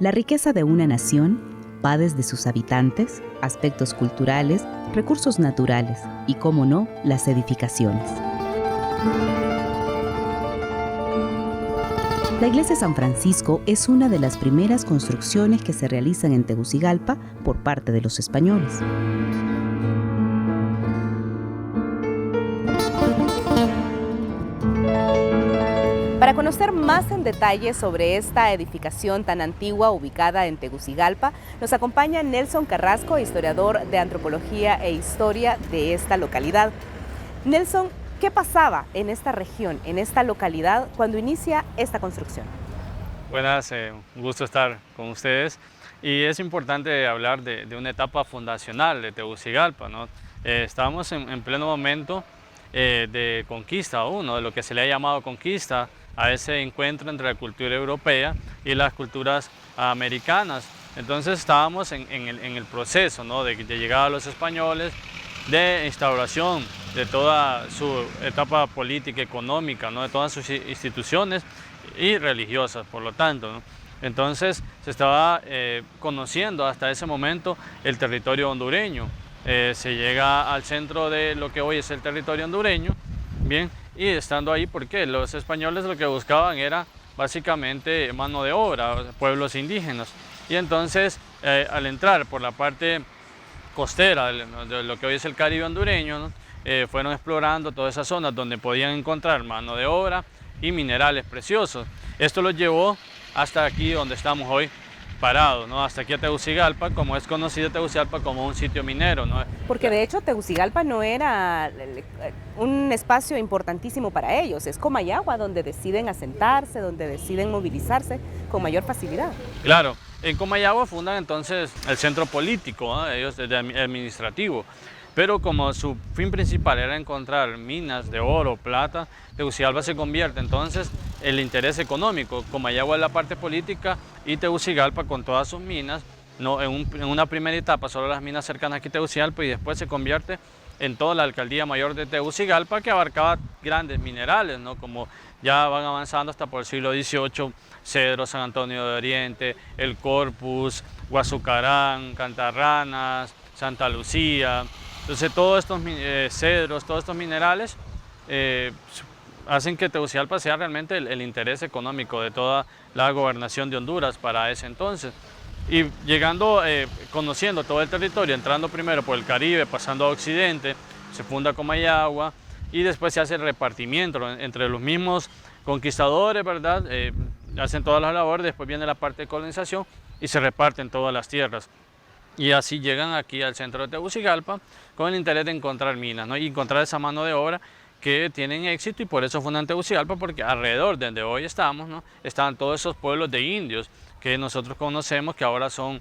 La riqueza de una nación va desde sus habitantes, aspectos culturales, recursos naturales y, cómo no, las edificaciones. La iglesia San Francisco es una de las primeras construcciones que se realizan en Tegucigalpa por parte de los españoles. Para conocer más en detalle sobre esta edificación tan antigua ubicada en Tegucigalpa, nos acompaña Nelson Carrasco, historiador de antropología e historia de esta localidad. Nelson, ¿qué pasaba en esta región, en esta localidad, cuando inicia esta construcción? Buenas, un gusto estar con ustedes. Y es importante hablar de una etapa fundacional de Tegucigalpa, ¿no? Estábamos en pleno momento de conquista aún, ¿no? De lo que se le ha llamado conquista, a ese encuentro entre la cultura europea y las culturas americanas. Entonces estábamos en el proceso, ¿no? de llegada de los españoles, de instauración de toda su etapa política, económica, ¿no? De todas sus instituciones y religiosas, por lo tanto, ¿no? Entonces se estaba conociendo hasta ese momento el territorio hondureño. Se llega al centro de lo que hoy es el territorio hondureño, bien, y estando ahí, porque los españoles lo que buscaban era básicamente mano de obra, pueblos indígenas. Y entonces, al entrar por la parte costera de lo que hoy es el Caribe hondureño, ¿no? Fueron explorando todas esas zonas donde podían encontrar mano de obra y minerales preciosos. Esto los llevó hasta aquí donde estamos hoy parados, ¿no? Hasta aquí a Tegucigalpa, como es conocido Tegucigalpa como un sitio minero, ¿no? Porque de hecho Tegucigalpa no era un espacio importantísimo para ellos, es Comayagua donde deciden asentarse, donde deciden movilizarse con mayor facilidad. Claro, en Comayagua fundan entonces el centro político, ¿no? Ellos desde administrativo. Pero como su fin principal era encontrar minas de oro, plata, Tegucigalpa se convierte entonces en el interés económico. Comayagua es la parte política y Tegucigalpa con todas sus minas, no, en una primera etapa solo las minas cercanas aquí a Tegucigalpa y después se convierte en toda la alcaldía mayor de Tegucigalpa que abarcaba grandes minerales, ¿no? Como ya van avanzando hasta por el siglo XVIII, Cedro, San Antonio de Oriente, El Corpus, Guazucarán, Cantarranas, Santa Lucía. Entonces todos estos cedros, todos estos minerales hacen que Tegucigalpa sea realmente el interés económico de toda la gobernación de Honduras para ese entonces. Y llegando, conociendo todo el territorio, entrando primero por el Caribe, pasando a Occidente, se funda Comayagua y después se hace el repartimiento entre los mismos conquistadores, ¿verdad? Hacen todas las labores, después viene la parte de colonización y se reparten todas las tierras. Y así llegan aquí al centro de Tegucigalpa con el interés de encontrar minas, ¿no? Y encontrar esa mano de obra que tienen éxito y por eso fundan Tegucigalpa, porque alrededor de donde hoy estamos, ¿no? Están todos esos pueblos de indios que nosotros conocemos, que ahora son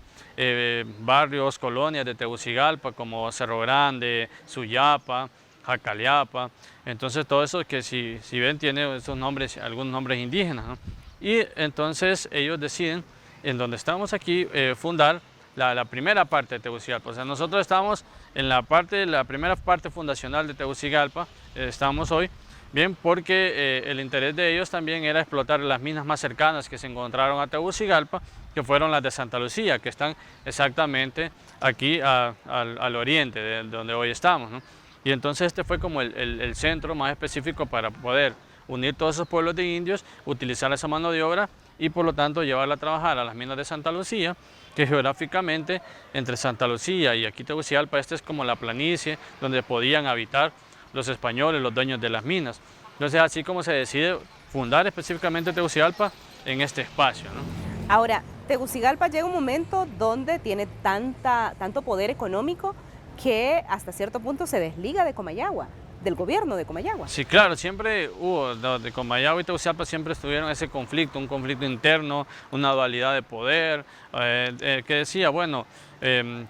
barrios, colonias de Tegucigalpa, como Cerro Grande, Suyapa, Jacaliapa. Entonces todo eso que si ven tiene esos nombres, algunos nombres indígenas, ¿no? Y entonces ellos deciden, en donde estamos aquí, fundar la primera parte de Tegucigalpa. O sea, nosotros estamos en la primera parte fundacional de Tegucigalpa, estamos hoy, bien, porque el interés de ellos también era explotar las minas más cercanas que se encontraron a Tegucigalpa, que fueron las de Santa Lucía, que están exactamente aquí al oriente de donde hoy estamos, ¿no? Y entonces este fue como el centro más específico para poder unir todos esos pueblos de indios, utilizar esa mano de obra y por lo tanto llevarla a trabajar a las minas de Santa Lucía, que geográficamente entre Santa Lucía y aquí Tegucigalpa, esta es como la planicie donde podían habitar los españoles, los dueños de las minas. Entonces así como se decide fundar específicamente Tegucigalpa en este espacio, ¿no? Ahora, Tegucigalpa llega un momento donde tiene tanto poder económico que hasta cierto punto se desliga de Comayagua, del gobierno de Comayagua. Sí, claro, siempre hubo, de Comayagua y Tegucigalpa siempre estuvieron ese conflicto, un conflicto interno, una dualidad de poder, que decía, bueno,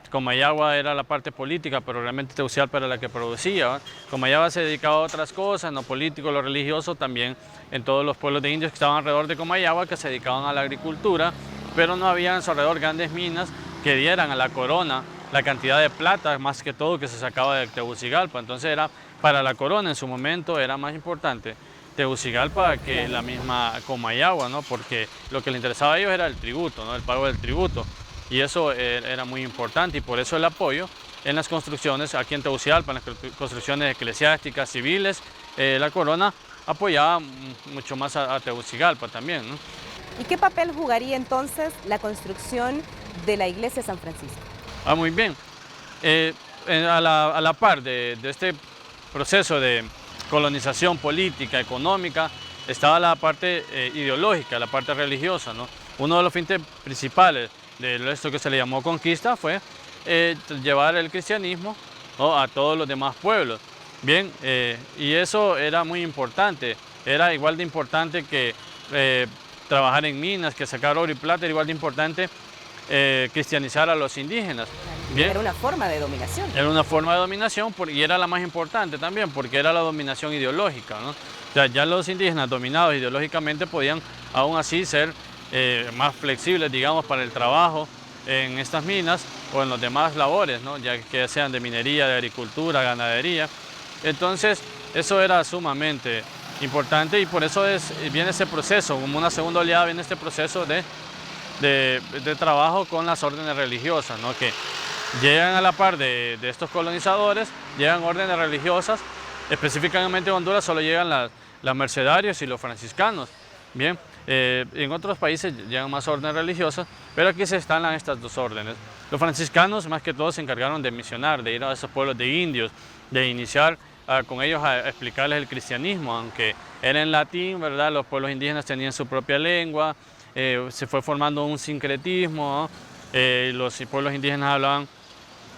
Comayagua era la parte política, pero realmente Tegucigalpa era la que producía, ¿va? Comayagua se dedicaba a otras cosas, en lo político, lo religioso, también en todos los pueblos de indios que estaban alrededor de Comayagua, que se dedicaban a la agricultura, pero no había en su alrededor grandes minas que dieran a la corona la cantidad de plata, más que todo, que se sacaba de Tegucigalpa. Entonces era para la corona en su momento era más importante Tegucigalpa que la misma Comayagua, ¿no? Porque lo que les interesaba a ellos era el tributo, ¿no? El pago del tributo. Y eso era muy importante y por eso el apoyo en las construcciones aquí en Tegucigalpa, en las construcciones eclesiásticas, civiles, la corona apoyaba mucho más a Tegucigalpa también, ¿no? ¿Y qué papel jugaría entonces la construcción de la iglesia de San Francisco? Muy bien. A la par de este proceso de colonización política, económica, estaba la parte ideológica, la parte religiosa, ¿no? Uno de los fines principales de esto que se le llamó conquista fue llevar el cristianismo, ¿no?, a todos los demás pueblos. Bien, y eso era muy importante, era igual de importante que trabajar en minas, que sacar oro y plata, era igual de importante cristianizar a los indígenas. Bien. Era una forma de dominación. Era una forma de dominación y era la más importante también porque era la dominación ideológica, ¿no? O sea, ya los indígenas dominados ideológicamente podían aún así ser más flexibles, digamos, para el trabajo en estas minas o en los demás labores, ¿no?, ya que sean de minería, de agricultura, ganadería. Entonces, eso era sumamente importante y por eso viene ese proceso, como una segunda oleada viene este proceso de trabajo con las órdenes religiosas, ¿no?, que llegan a la par de estos colonizadores, llegan órdenes religiosas, específicamente en Honduras solo llegan las mercedarios y los franciscanos. Bien, en otros países llegan más órdenes religiosas, pero aquí se instalan estas dos órdenes. Los franciscanos más que todo se encargaron de misionar, de ir a esos pueblos de indios, de iniciar con ellos a explicarles el cristianismo, aunque era en latín, ¿verdad? Los pueblos indígenas tenían su propia lengua, se fue formando un sincretismo, ¿no? Los pueblos indígenas hablaban,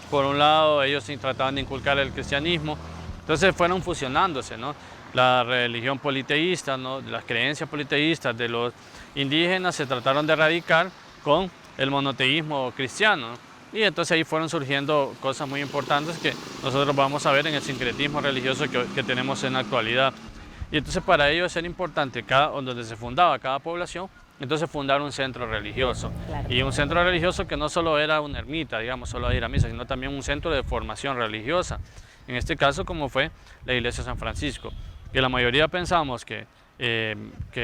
por un lado, ellos trataban de inculcar el cristianismo, entonces fueron fusionándose, ¿no? La religión politeísta, ¿no?, las creencias politeístas de los indígenas se trataron de erradicar con el monoteísmo cristiano, ¿no? Y entonces ahí fueron surgiendo cosas muy importantes que nosotros vamos a ver en el sincretismo religioso que tenemos en la actualidad. Y entonces para ello era importante, donde se fundaba cada población, entonces fundar un centro religioso. Claro. Y un centro religioso que no solo era una ermita, digamos, solo ir a misa, sino también un centro de formación religiosa. En este caso, como fue la iglesia de San Francisco, que la mayoría pensamos que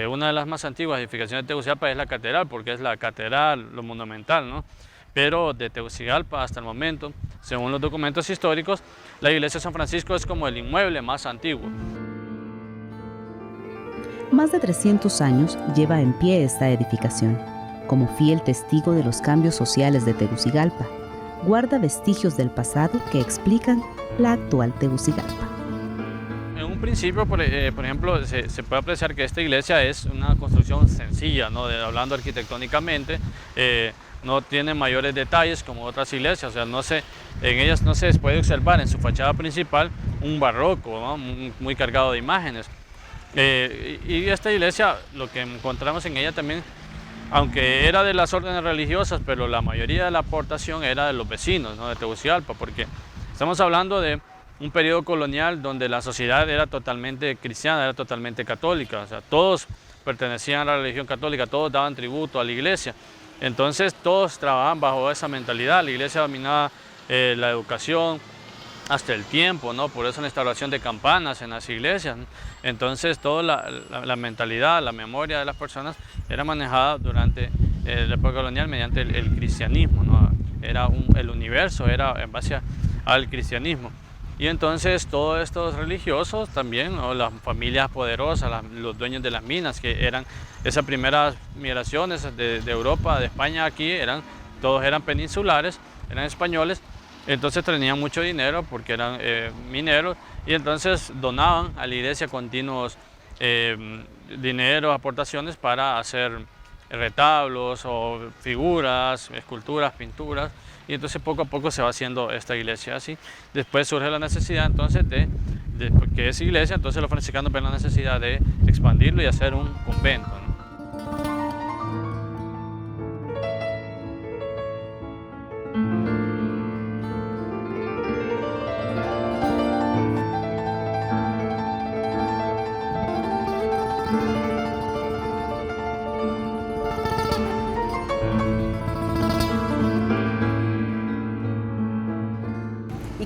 una de las más antiguas edificaciones de Tegucigalpa es la catedral, porque es la catedral, lo monumental, ¿no? Pero de Tegucigalpa hasta el momento, según los documentos históricos, la iglesia de San Francisco es como el inmueble más antiguo. Más de 300 años lleva en pie esta edificación. Como fiel testigo de los cambios sociales de Tegucigalpa, guarda vestigios del pasado que explican la actual Tegucigalpa. En un principio, por ejemplo, se puede apreciar que esta iglesia es una construcción sencilla, ¿no? Hablando arquitectónicamente, no tiene mayores detalles como otras iglesias, o sea, en ellas no se puede observar en su fachada principal un barroco, ¿no?, muy cargado de imágenes. Y esta iglesia, lo que encontramos en ella también, aunque era de las órdenes religiosas, pero la mayoría de la aportación era de los vecinos, ¿no?, de Tegucigalpa, porque estamos hablando de un periodo colonial donde la sociedad era totalmente cristiana, era totalmente católica, o sea, todos pertenecían a la religión católica, todos daban tributo a la iglesia, entonces todos trabajaban bajo esa mentalidad. La iglesia dominaba la educación, hasta el tiempo, ¿no? Por eso la instalación de campanas en las iglesias, ¿no? Entonces toda la mentalidad, la memoria de las personas era manejada durante la época colonial mediante el cristianismo, ¿no? El universo era en base al cristianismo. Y entonces todos estos religiosos también, ¿no?, las familias poderosas, los dueños de las minas, que eran esas primeras migraciones de Europa, de España aquí, todos eran peninsulares, eran españoles. Entonces tenían mucho dinero porque eran mineros y entonces donaban a la iglesia continuos dinero, aportaciones para hacer retablos o figuras, esculturas, pinturas, y entonces poco a poco se va haciendo esta iglesia así. Después surge la necesidad entonces porque es iglesia, entonces los franciscanos ven la necesidad de expandirlo y hacer un convento, ¿no?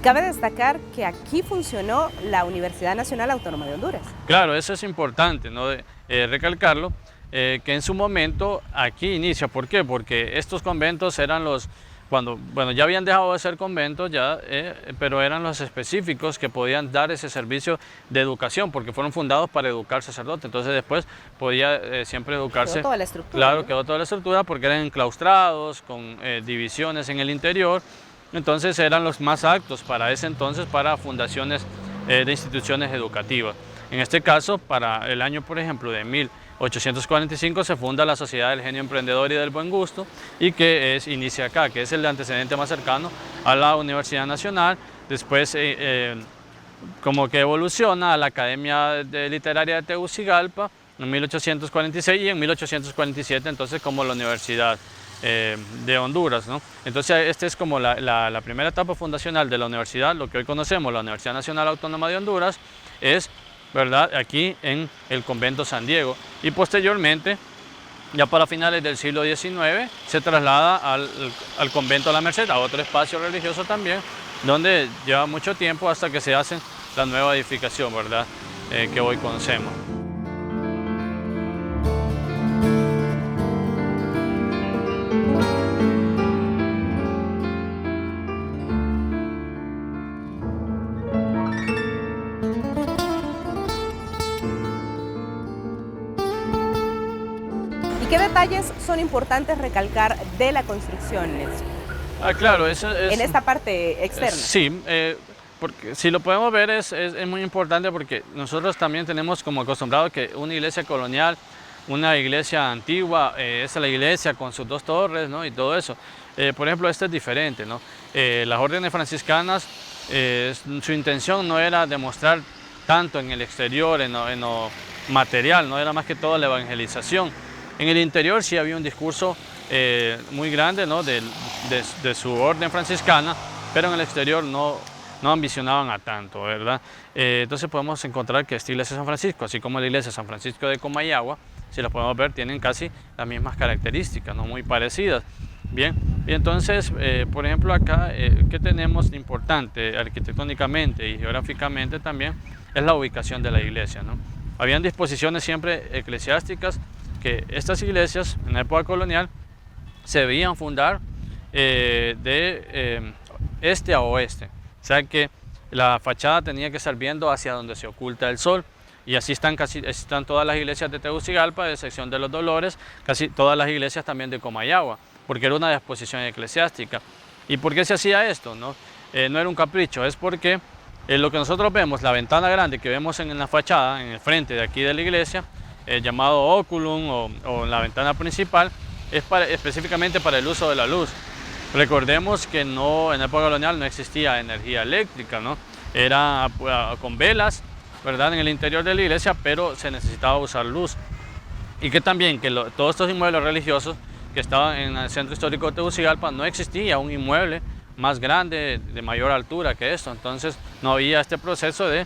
cabe destacar que aquí funcionó la Universidad Nacional Autónoma de Honduras. Claro, eso es importante, ¿no? Recalcarlo, que en su momento aquí inicia. ¿Por qué? Porque estos conventos eran bueno, ya habían dejado de ser conventos, pero eran los específicos que podían dar ese servicio de educación, porque fueron fundados para educar sacerdotes. Entonces después podía siempre educarse. Quedó toda la estructura. Claro, ¿no? quedó toda la estructura porque eran enclaustrados, con divisiones en el interior. Entonces eran los más aptos para ese entonces para fundaciones de instituciones educativas. En este caso, para el año, por ejemplo, de 1845 se funda la Sociedad del Genio Emprendedor y del Buen Gusto, y que inicia acá, que es el antecedente más cercano a la Universidad Nacional. Después como que evoluciona a la Academia Literaria de Tegucigalpa en 1846 y en 1847 entonces como la Universidad de Honduras, ¿no? Entonces esta es como la primera etapa fundacional de la universidad, lo que hoy conocemos, la Universidad Nacional Autónoma de Honduras, es, ¿verdad?, aquí en el Convento San Diego, y posteriormente, ya para finales del siglo XIX, se traslada al Convento La Merced, a otro espacio religioso también, donde lleva mucho tiempo hasta que se hace la nueva edificación, ¿verdad?, que hoy conocemos. ¿Y qué detalles son importantes recalcar de la construcción, Nelson? Claro, eso es... En esta parte externa. Sí, porque si lo podemos ver es muy importante, porque nosotros también tenemos como acostumbrado que una iglesia colonial, una iglesia antigua, es la iglesia con sus dos torres, ¿no?, y todo eso. Por ejemplo, esta es diferente, ¿no? Las órdenes franciscanas, su intención no era demostrar tanto en el exterior, en lo material, no era más que todo la evangelización. En el interior sí había un discurso muy grande, ¿no?, de su orden franciscana, pero en el exterior no ambicionaban a tanto, ¿verdad? Entonces podemos encontrar que esta iglesia de San Francisco, así como la iglesia de San Francisco de Comayagua, si la podemos ver, tienen casi las mismas características, ¿no?, muy parecidas. Bien, y entonces, por ejemplo, acá, ¿qué tenemos de importante arquitectónicamente y geográficamente también? Es la ubicación de la iglesia, ¿no? Habían disposiciones siempre eclesiásticas que estas iglesias en la época colonial se debían fundar de este a oeste, o sea que la fachada tenía que estar viendo hacia donde se oculta el sol, y así están todas las iglesias de Tegucigalpa, de excepción de los Dolores, casi todas las iglesias también de Comayagua, porque era una disposición eclesiástica. ¿Y por qué se hacía esto? No era un capricho, es porque lo que nosotros vemos, la ventana grande que vemos en la fachada, en el frente de aquí de la iglesia, llamado oculum o la ventana principal, es específicamente para el uso de la luz. Recordemos que en la época colonial no existía energía eléctrica, ¿no? Era con velas, ¿verdad?, en el interior de la iglesia, pero se necesitaba usar luz. Y que también que todos estos inmuebles religiosos que estaban en el centro histórico de Tegucigalpa, no existía un inmueble más grande, de mayor altura que esto, entonces no había este proceso de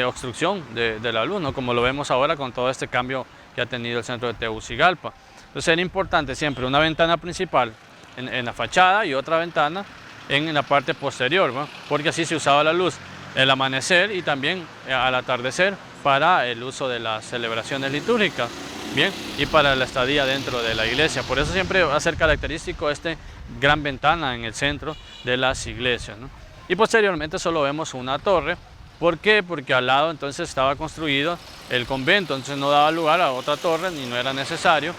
obstrucción de la luz, ¿no?, como lo vemos ahora con todo este cambio que ha tenido el centro de Tegucigalpa. Entonces era importante siempre una ventana principal en la fachada y otra ventana en la parte posterior, ¿no?, porque así se usaba la luz el amanecer y también al atardecer para el uso de las celebraciones litúrgicas, bien, y para la estadía dentro de la iglesia. Por eso siempre va a ser característico esta gran ventana en el centro de las iglesias, ¿no? Y posteriormente solo vemos una torre. ¿Por qué? Porque al lado entonces estaba construido el convento, entonces no daba lugar a otra torre ni no era necesario.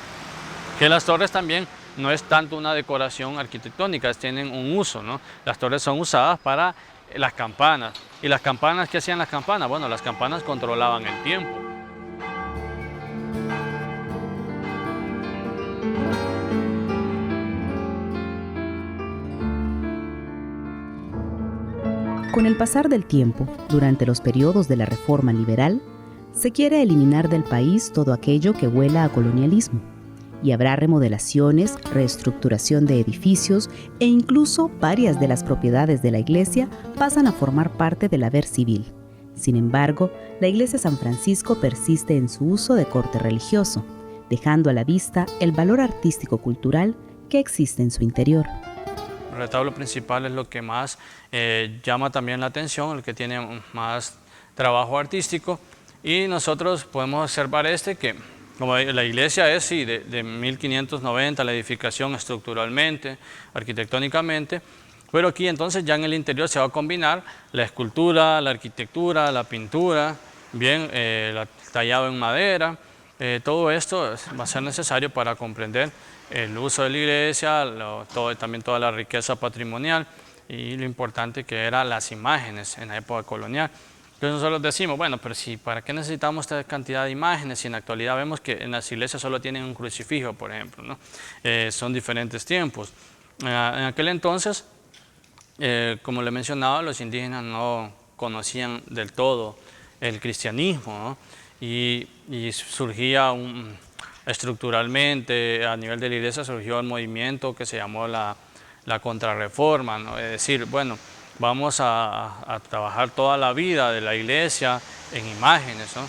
Que las torres también no es tanto una decoración arquitectónica, tienen un uso, ¿no? Las torres son usadas para las campanas. ¿Y las campanas qué hacían las campanas? Bueno, las campanas controlaban el tiempo. Con el pasar del tiempo, durante los periodos de la Reforma Liberal, se quiere eliminar del país todo aquello que huela a colonialismo, y habrá remodelaciones, reestructuración de edificios e incluso varias de las propiedades de la iglesia pasan a formar parte del haber civil. Sin embargo, la iglesia San Francisco persiste en su uso de corte religioso, dejando a la vista el valor artístico-cultural que existe en su interior. retablo principal es lo que más llama también la atención, el que tiene más trabajo artístico, y nosotros podemos observar que como la iglesia es sí, de 1590, la edificación estructuralmente, arquitectónicamente, pero aquí entonces ya en el interior se va a combinar la escultura, la arquitectura, la pintura, bien, tallado en madera. Todo esto va a ser necesario para comprender el uso de la iglesia, también toda la riqueza patrimonial y lo importante que eran las imágenes en la época colonial. Entonces nosotros decimos, bueno, pero si, ¿para qué necesitamos esta cantidad de imágenes? Si en la actualidad vemos que en las iglesias solo tienen un crucifijo, por ejemplo, ¿no? Son diferentes tiempos. En aquel entonces, como le mencionaba, los indígenas no conocían del todo el cristianismo, ¿no? y surgía estructuralmente, a nivel de la iglesia, surgió el movimiento que se llamó la Contrarreforma, ¿no? Es decir, bueno, vamos a trabajar toda la vida de la iglesia en imágenes, ¿no?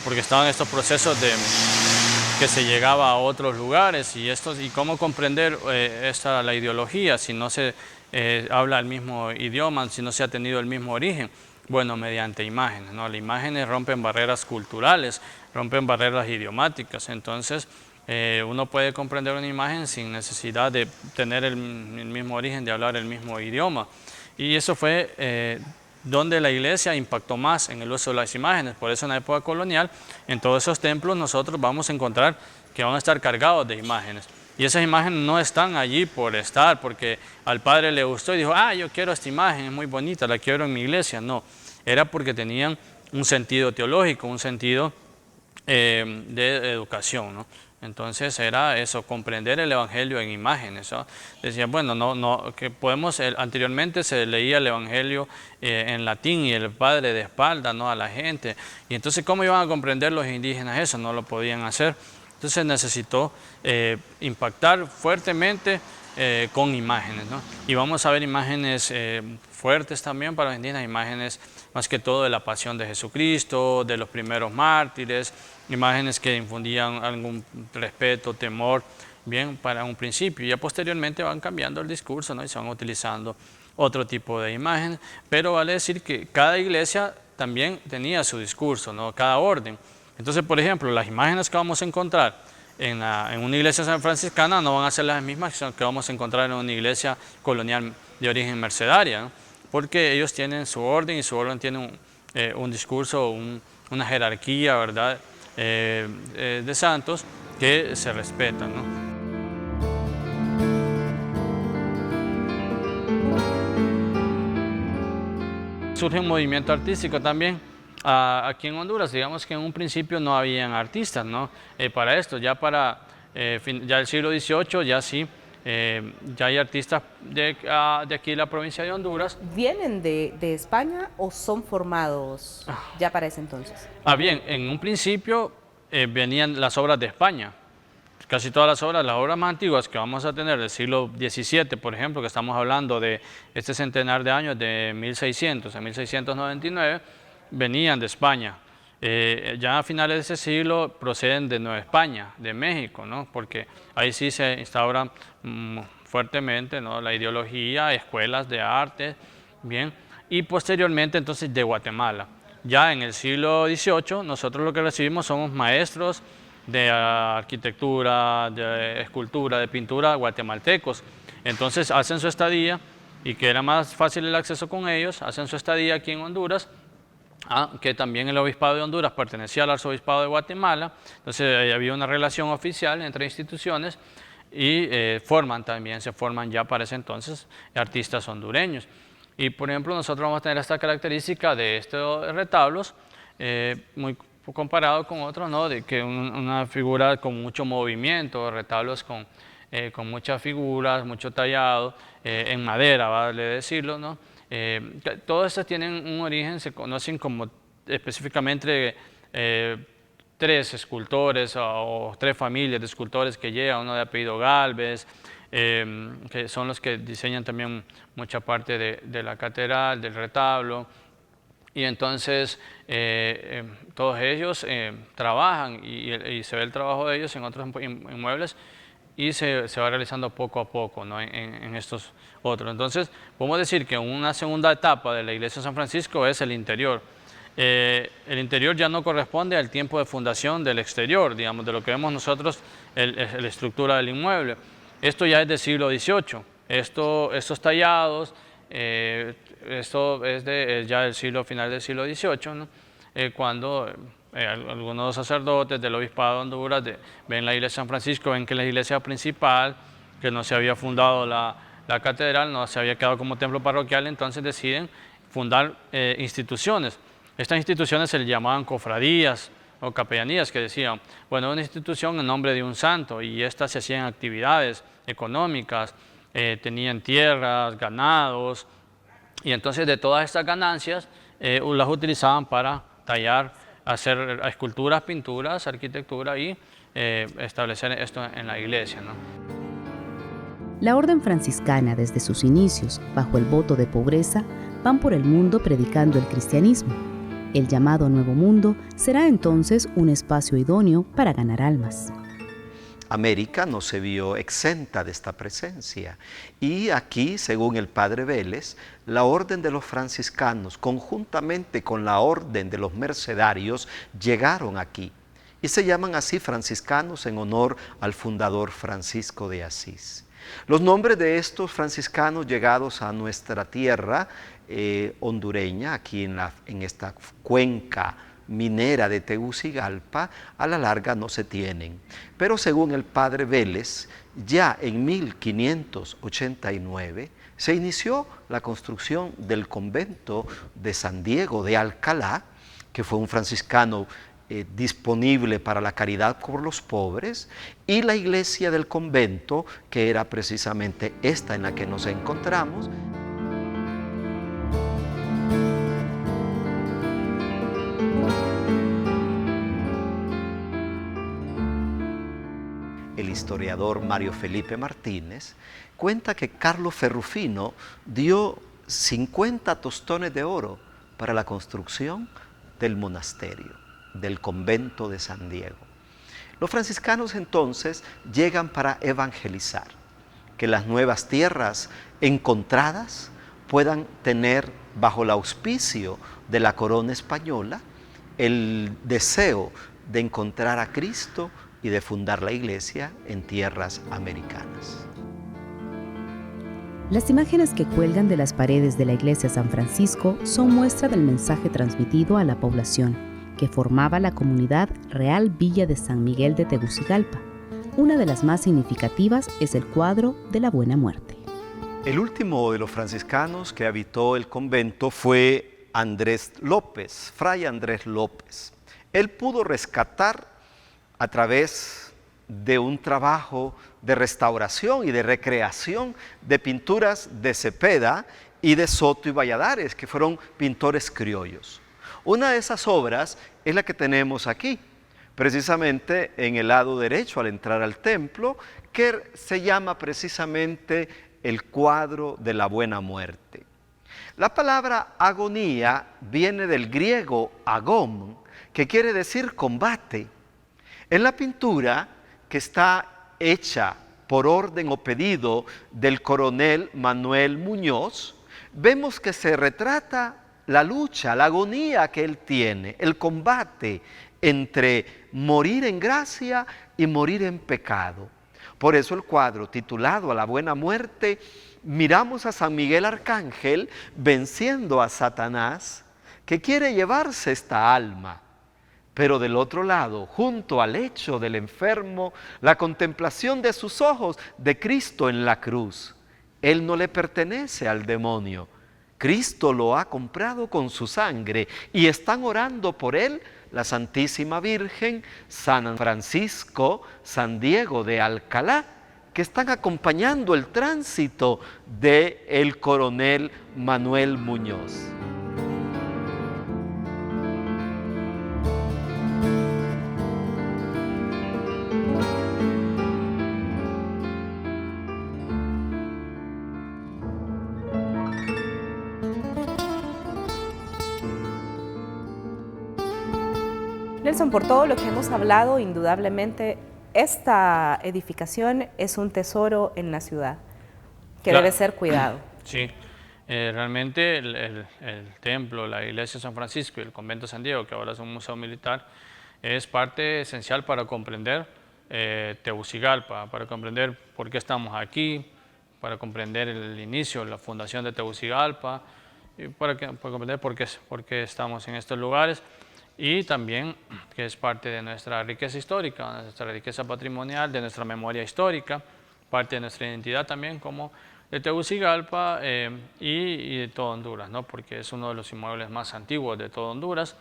Porque estaban estos procesos de que se llegaba a otros lugares y cómo comprender la ideología si no se habla el mismo idioma, si no se ha tenido el mismo origen. Bueno, mediante imágenes, ¿no? Las imágenes rompen barreras culturales, rompen barreras idiomáticas, entonces uno puede comprender una imagen sin necesidad de tener el mismo origen, de hablar el mismo idioma. Y eso fue donde la iglesia impactó más en el uso de las imágenes. Por eso en la época colonial, en todos esos templos nosotros vamos a encontrar que van a estar cargados de imágenes. Y esas imágenes no están allí por estar, porque al padre le gustó y dijo, yo quiero esta imagen, es muy bonita, la quiero en mi iglesia. No, era porque tenían un sentido teológico, un sentido de educación, ¿no? Entonces era eso, comprender el evangelio en imágenes, ¿no? Decían, bueno, que anteriormente se leía el evangelio en latín y el padre de espalda, ¿no? A la gente. Y entonces, ¿cómo iban a comprender los indígenas eso? No lo podían hacer. Entonces necesitó impactar fuertemente con imágenes, ¿no? Y vamos a ver imágenes fuertes también para los indígenas, imágenes más que todo de la pasión de Jesucristo, de los primeros mártires, imágenes que infundían algún respeto, temor, bien, para un principio. Y ya posteriormente van cambiando el discurso, ¿no? Y se van utilizando otro tipo de imágenes, pero vale decir que cada iglesia también tenía su discurso, ¿no? Cada orden. Entonces, por ejemplo, las imágenes que vamos a encontrar en una iglesia sanfranciscana no van a ser las mismas que vamos a encontrar en una iglesia colonial de origen mercedaria, ¿no? Porque ellos tienen su orden y su orden tiene un discurso, una jerarquía, ¿verdad? De santos que se respetan, ¿no? Surge un movimiento artístico también aquí en Honduras. Digamos que en un principio no habían artistas, ¿no? Para esto, ya para ya el siglo XVIII, ya sí, ya hay artistas de aquí de la provincia de Honduras. ¿Vienen de España o son formados ya para ese entonces? Bien, en un principio venían las obras de España. Casi todas las obras más antiguas que vamos a tener del siglo XVII, por ejemplo, que estamos hablando de este centenar de años de 1600 a 1699, venían de España. Ya a finales de ese siglo proceden de Nueva España, de México, ¿no? Porque ahí sí se instaura fuertemente, ¿no? La ideología, escuelas de arte, bien, y posteriormente entonces de Guatemala. Ya en el siglo XVIII nosotros lo que recibimos somos maestros de arquitectura, de escultura, de pintura guatemaltecos. Entonces hacen su estadía, y que era más fácil el acceso con ellos, hacen su estadía aquí en Honduras, que también el obispado de Honduras pertenecía al arzobispado de Guatemala, entonces había una relación oficial entre instituciones y se forman ya para ese entonces artistas hondureños. Y por ejemplo nosotros vamos a tener esta característica de estos retablos, muy comparado con otros, ¿no? De que una figura con mucho movimiento, retablos con muchas figuras, mucho tallado, en madera, vale decirlo, ¿no? Todos estos tienen un origen, se conocen como específicamente tres escultores o tres familias de escultores que llegan, uno de apellido Galvez, que son los que diseñan también mucha parte de la catedral, del retablo. Y entonces todos ellos trabajan y se ve el trabajo de ellos en otros inmuebles y se va realizando poco a poco, ¿no? en estos otros. Entonces, podemos decir que una segunda etapa de la iglesia de San Francisco es el interior. El interior ya no corresponde al tiempo de fundación del exterior, digamos, de lo que vemos nosotros, la estructura del inmueble. Esto ya es del siglo XVIII. Estos tallados, esto es ya del final del siglo XVIII, ¿no? Cuando algunos sacerdotes del obispado de Honduras ven la iglesia de San Francisco, ven que la iglesia principal, que no se había fundado la catedral, no se había quedado como templo parroquial, entonces deciden fundar instituciones. Estas instituciones se le llamaban cofradías o capellanías, que decían, bueno, una institución en nombre de un santo, y estas se hacían actividades económicas, tenían tierras, ganados, y entonces de todas estas ganancias las utilizaban para tallar, hacer esculturas, pinturas, arquitectura y establecer esto en la iglesia, ¿no? La orden franciscana, desde sus inicios, bajo el voto de pobreza, van por el mundo predicando el cristianismo. El llamado Nuevo Mundo será entonces un espacio idóneo para ganar almas. América no se vio exenta de esta presencia. Y aquí, según el padre Vélez, la orden de los franciscanos, conjuntamente con la orden de los mercedarios, llegaron aquí. Y se llaman así franciscanos en honor al fundador Francisco de Asís. Los nombres de estos franciscanos llegados a nuestra tierra hondureña, aquí en esta cuenca minera de Tegucigalpa, a la larga no se tienen. Pero según el padre Vélez, ya en 1589 se inició la construcción del convento de San Diego de Alcalá, que fue un franciscano disponible para la caridad por los pobres, y la iglesia del convento, que era precisamente esta en la que nos encontramos. El historiador Mario Felipe Martínez cuenta que Carlos Ferrufino dio 50 tostones de oro para la construcción del monasterio, del convento de San Diego. Los franciscanos entonces llegan para evangelizar, que las nuevas tierras encontradas puedan tener bajo el auspicio de la corona española el deseo de encontrar a Cristo y de fundar la iglesia en tierras americanas. Las imágenes que cuelgan de las paredes de la iglesia San Francisco son muestra del mensaje transmitido a la población, que formaba la comunidad Real Villa de San Miguel de Tegucigalpa. Una de las más significativas es el cuadro de la Buena Muerte. El último de los franciscanos que habitó el convento fue Andrés López, Fray Andrés López. Él pudo rescatar a través de un trabajo de restauración y de recreación de pinturas de Cepeda y de Soto y Valladares, que fueron pintores criollos. Una de esas obras es la que tenemos aquí, precisamente en el lado derecho al entrar al templo, que se llama precisamente el cuadro de la Buena Muerte. La palabra agonía viene del griego agón, que quiere decir combate. En la pintura, que está hecha por orden o pedido del coronel Manuel Muñoz, vemos que se retrata la lucha, la agonía que él tiene, el combate entre morir en gracia y morir en pecado. Por eso el cuadro titulado A la Buena Muerte, miramos a San Miguel Arcángel venciendo a Satanás, que quiere llevarse esta alma. Pero del otro lado, junto al lecho del enfermo, la contemplación de sus ojos de Cristo en la cruz. Él no le pertenece al demonio. Cristo lo ha comprado con su sangre y están orando por él la Santísima Virgen, San Francisco, San Diego de Alcalá, que están acompañando el tránsito del coronel Manuel Muñoz. Nelson, por todo lo que hemos hablado, indudablemente esta edificación es un tesoro en la ciudad que Claro. debe ser cuidado. Sí, realmente el templo, la iglesia de San Francisco y el convento de San Diego, que ahora es un museo militar, es parte esencial para comprender Tegucigalpa, para comprender por qué estamos aquí, para comprender el inicio, la fundación de Tegucigalpa, y para comprender por qué estamos en estos lugares, y también que es parte de nuestra riqueza histórica, de nuestra riqueza patrimonial, de nuestra memoria histórica, parte de nuestra identidad también como de Tegucigalpa y de todo Honduras, ¿no? Porque es uno de los inmuebles más antiguos de todo Honduras,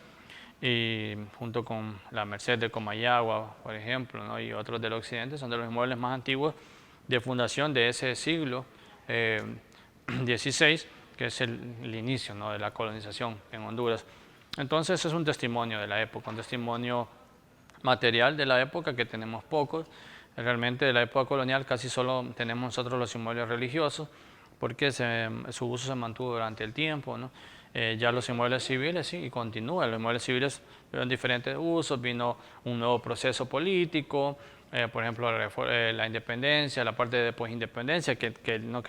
y junto con la Merced de Comayagua, por ejemplo, ¿no? Y otros del occidente, son de los inmuebles más antiguos de fundación de ese siglo XVI, que es el inicio, ¿no? De la colonización en Honduras. Entonces es un testimonio de la época, un testimonio material de la época, que tenemos pocos. Realmente de la época colonial casi solo tenemos nosotros los inmuebles religiosos, porque su uso se mantuvo durante el tiempo, ¿no? Ya los inmuebles civiles sí, y continúan. Los inmuebles civiles tuvieron diferentes usos, vino un nuevo proceso político, por ejemplo la independencia, la parte de posindependencia, que no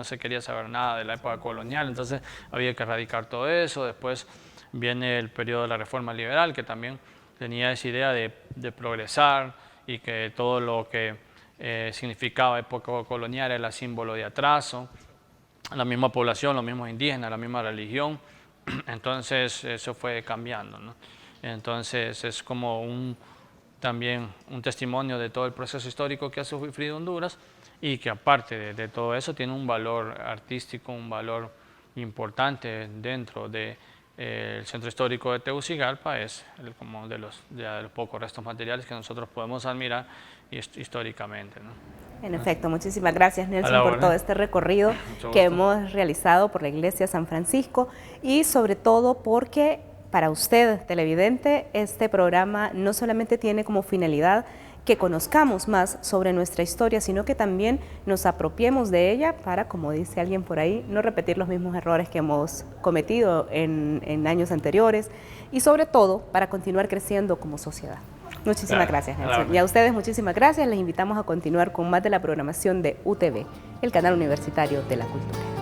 se quería saber nada de la época colonial, entonces había que erradicar todo eso. Después viene el periodo de la reforma liberal, que también tenía esa idea de progresar, y que todo lo que significaba época colonial era símbolo de atraso. La misma población, los mismos indígenas, la misma religión. Entonces eso fue cambiando, ¿no? Entonces es como también un testimonio de todo el proceso histórico que ha sufrido Honduras, y que aparte de todo eso tiene un valor artístico, un valor importante dentro del centro histórico de Tegucigalpa. Es como de los pocos restos materiales que nosotros podemos admirar históricamente, ¿no? En efecto, muchísimas gracias, Nelson, por orden. todo este recorrido que hemos realizado por la Iglesia San Francisco, y sobre todo porque para usted, televidente, este programa no solamente tiene como finalidad que conozcamos más sobre nuestra historia, sino que también nos apropiemos de ella para, como dice alguien por ahí, no repetir los mismos errores que hemos cometido en años anteriores, y sobre todo para continuar creciendo como sociedad. Muchísimas gracias, Nelson. Y a ustedes muchísimas gracias. Les invitamos a continuar con más de la programación de UTV, el canal universitario de la cultura.